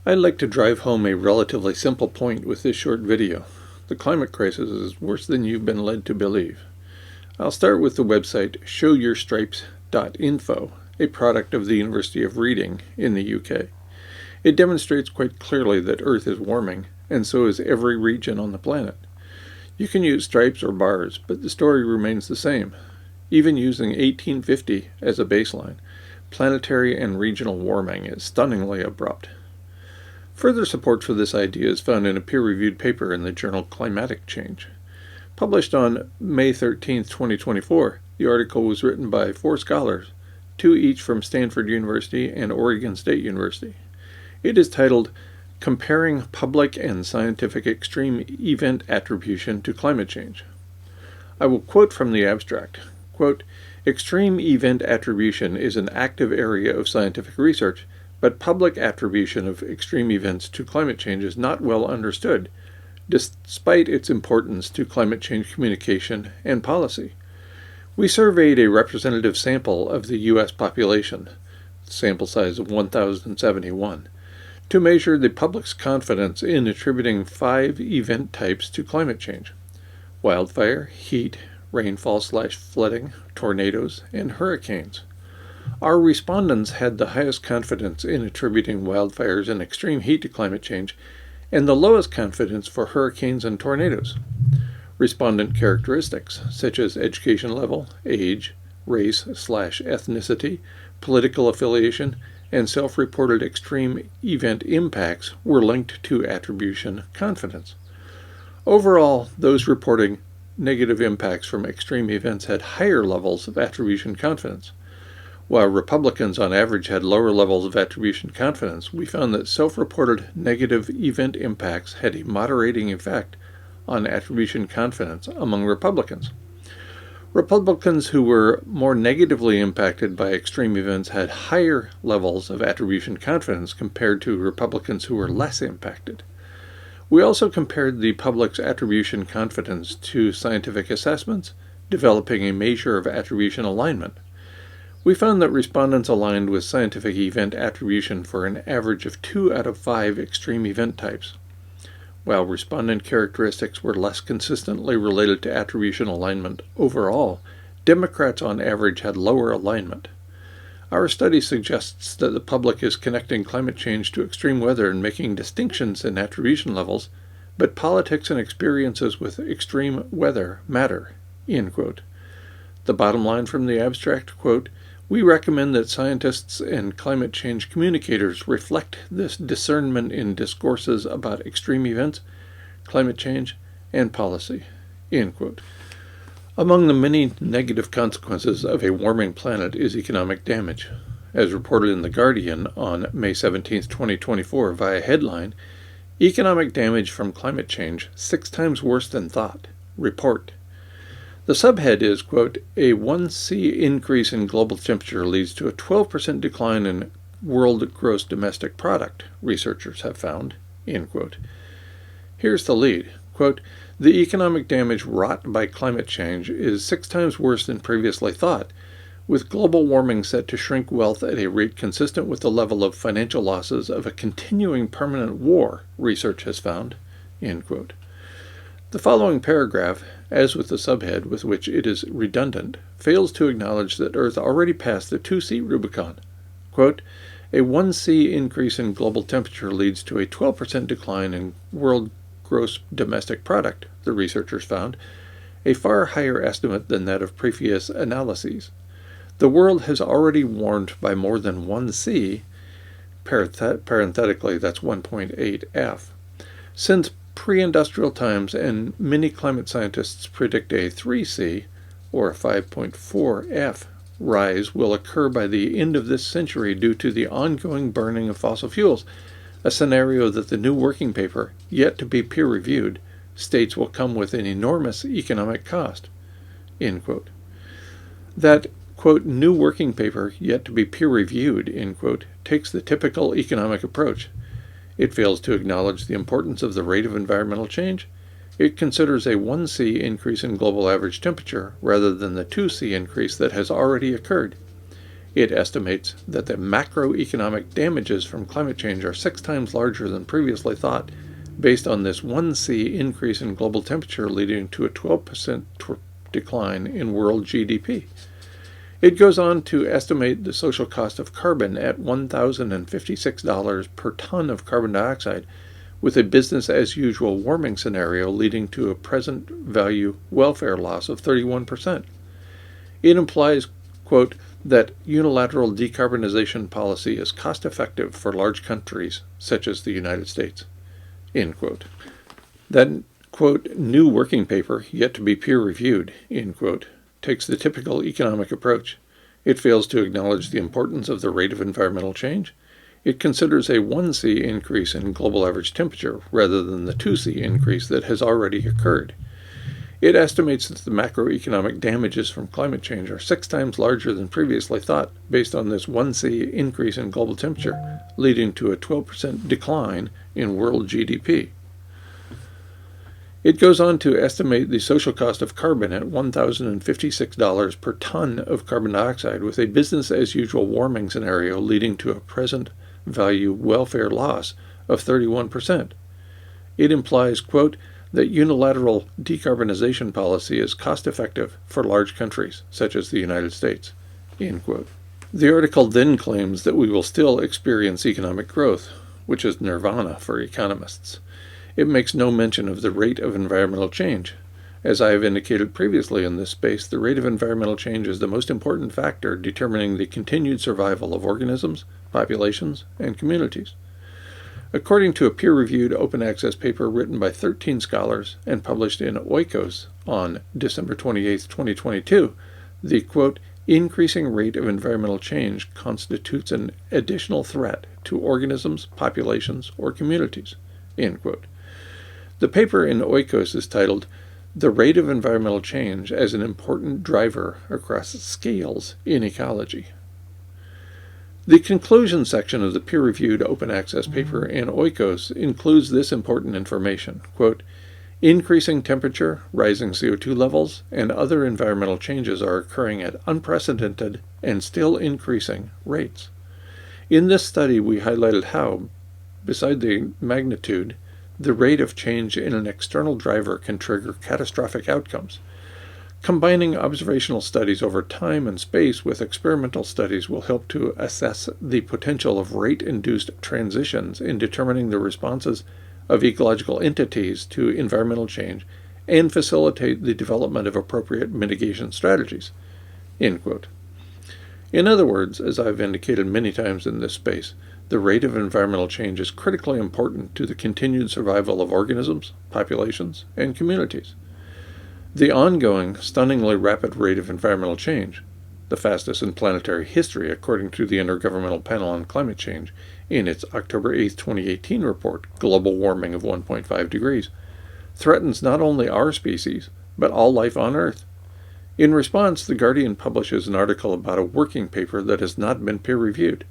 I'd like to drive home a relatively simple point with this short video. The climate crisis is worse than you've been led to believe. I'll start with the website showyourstripes.info, a product of the University of Reading in the UK. It demonstrates quite clearly that Earth is warming, and so is every region on the planet. You can use stripes or bars, but the story remains the same. Even using 1850 as a baseline, planetary and regional warming is stunningly abrupt. Further support for this idea is found in a peer-reviewed paper in the journal Climatic Change. Published on May 13, 2024, the article was written by 4 scholars, 2 each from Stanford University and Oregon State University. It is titled, Comparing Public and Scientific Extreme Event Attribution to Climate Change. I will quote from the abstract. Quote, extreme event attribution is an active area of scientific research, but public attribution of extreme events to climate change is not well understood, despite its importance to climate change communication and policy. We surveyed a representative sample of the U.S. population, sample size of 1,071, to measure the public's confidence in attributing 5 event types to climate change: wildfire, heat, rainfall/flooding, tornadoes, and hurricanes. Our respondents had the highest confidence in attributing wildfires and extreme heat to climate change, and the lowest confidence for hurricanes and tornadoes. Respondent characteristics, such as education level, age, race/ethnicity, political affiliation, and self-reported extreme event impacts were linked to attribution confidence. Overall, those reporting negative impacts from extreme events had higher levels of attribution confidence. While Republicans on average had lower levels of attribution confidence, we found that self-reported negative event impacts had a moderating effect on attribution confidence among Republicans. Republicans who were more negatively impacted by extreme events had higher levels of attribution confidence compared to Republicans who were less impacted. We also compared the public's attribution confidence to scientific assessments, developing a measure of attribution alignment. We found that respondents aligned with scientific event attribution for an average of 2 out of 5 extreme event types. While respondent characteristics were less consistently related to attribution alignment overall, Democrats on average had lower alignment. Our study suggests that the public is connecting climate change to extreme weather and making distinctions in attribution levels, but politics and experiences with extreme weather matter. End quote. The bottom line from the abstract, quote, we recommend that scientists and climate change communicators reflect this discernment in discourses about extreme events, climate change, and policy. End quote. Among the many negative consequences of a warming planet is economic damage. As reported in The Guardian on May 17, 2024 via headline, Economic Damage from Climate Change 6 Times Worse Than Thought. Report. The subhead is, quote, a 1°C increase in global temperature leads to a 12% decline in world gross domestic product, researchers have found, end quote. Here's the lead, quote, the economic damage wrought by climate change is 6 times worse than previously thought, with global warming set to shrink wealth at a rate consistent with the level of financial losses of a continuing permanent war, research has found, end quote. The following paragraph, as with the subhead with which it is redundant, fails to acknowledge that Earth already passed the 2°C Rubicon. Quote, a 1°C increase in global temperature leads to a 12% decline in world gross domestic product, the researchers found, a far higher estimate than that of previous analyses. The world has already warmed by more than 1°C, parenthetically that's 1.8 F, since pre-industrial times, and many climate scientists predict a 3°C, or 5.4 F, rise will occur by the end of this century due to the ongoing burning of fossil fuels, a scenario that the new working paper, yet to be peer-reviewed, states will come with an enormous economic cost. End quote. That, quote, new working paper, yet to be peer-reviewed, end quote, takes the typical economic approach. It fails to acknowledge the importance of the rate of environmental change. It considers a 1°C increase in global average temperature rather than the 2°C increase that has already occurred. It estimates that the macroeconomic damages from climate change are 6 times larger than previously thought, based on this 1°C increase in global temperature leading to a 12% decline in world GDP. It goes on to estimate the social cost of carbon at $1,056 per ton of carbon dioxide, with a business-as-usual warming scenario leading to a present value welfare loss of 31%. It implies, quote, that unilateral decarbonization policy is cost-effective for large countries such as the United States, end quote. That, quote, new working paper, yet to be peer-reviewed, end quote, takes the typical economic approach. It fails to acknowledge the importance of the rate of environmental change. It considers a 1°C increase in global average temperature rather than the 2°C increase that has already occurred. It estimates that the macroeconomic damages from climate change are 6 times larger than previously thought, based on this 1°C increase in global temperature, leading to a 12% decline in world GDP. It goes on to estimate the social cost of carbon at $1,056 per ton of carbon dioxide, with a business-as-usual warming scenario leading to a present value welfare loss of 31%. It implies, quote, that unilateral decarbonization policy is cost-effective for large countries, such as the United States, end quote. The article then claims that we will still experience economic growth, which is nirvana for economists. It makes no mention of the rate of environmental change. As I have indicated previously in this space, the rate of environmental change is the most important factor determining the continued survival of organisms, populations, and communities. According to a peer-reviewed open-access paper written by 13 scholars and published in Oikos on December 28, 2022, the, quote, increasing rate of environmental change constitutes an additional threat to organisms, populations, or communities, end quote. The paper in Oikos is titled, The Rate of Environmental Change as an Important Driver Across Scales in Ecology. The conclusion section of the peer-reviewed open-access paper in Oikos includes this important information, quote, increasing temperature, rising CO2 levels, and other environmental changes are occurring at unprecedented and still increasing rates. In this study, we highlighted how, beside the magnitude, the rate of change in an external driver can trigger catastrophic outcomes. Combining observational studies over time and space with experimental studies will help to assess the potential of rate-induced transitions in determining the responses of ecological entities to environmental change and facilitate the development of appropriate mitigation strategies, end quote. In other words, as I've indicated many times in this space, the rate of environmental change is critically important to the continued survival of organisms, populations, and communities. The ongoing, stunningly rapid rate of environmental change, the fastest in planetary history according to the Intergovernmental Panel on Climate Change in its October 8, 2018 report, Global Warming of 1.5 degrees, threatens not only our species, but all life on Earth. In response, The Guardian publishes an article about a working paper that has not been peer-reviewed.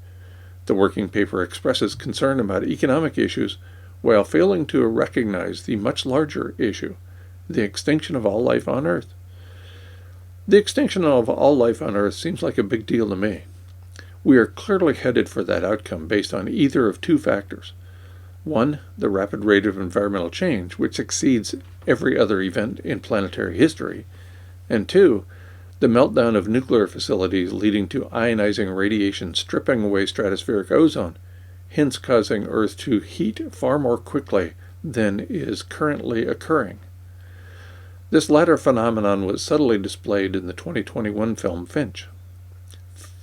The working paper expresses concern about economic issues while failing to recognize the much larger issue, the extinction of all life on Earth. The extinction of all life on Earth seems like a big deal to me. We are clearly headed for that outcome based on either of two factors. One, the rapid rate of environmental change, which exceeds every other event in planetary history, and two, the meltdown of nuclear facilities leading to ionizing radiation stripping away stratospheric ozone, hence causing Earth to heat far more quickly than is currently occurring. This latter phenomenon was subtly displayed in the 2021 film Finch.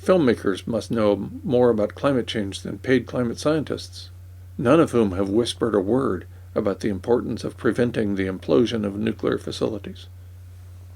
Filmmakers must know more about climate change than paid climate scientists, none of whom have whispered a word about the importance of preventing the implosion of nuclear facilities.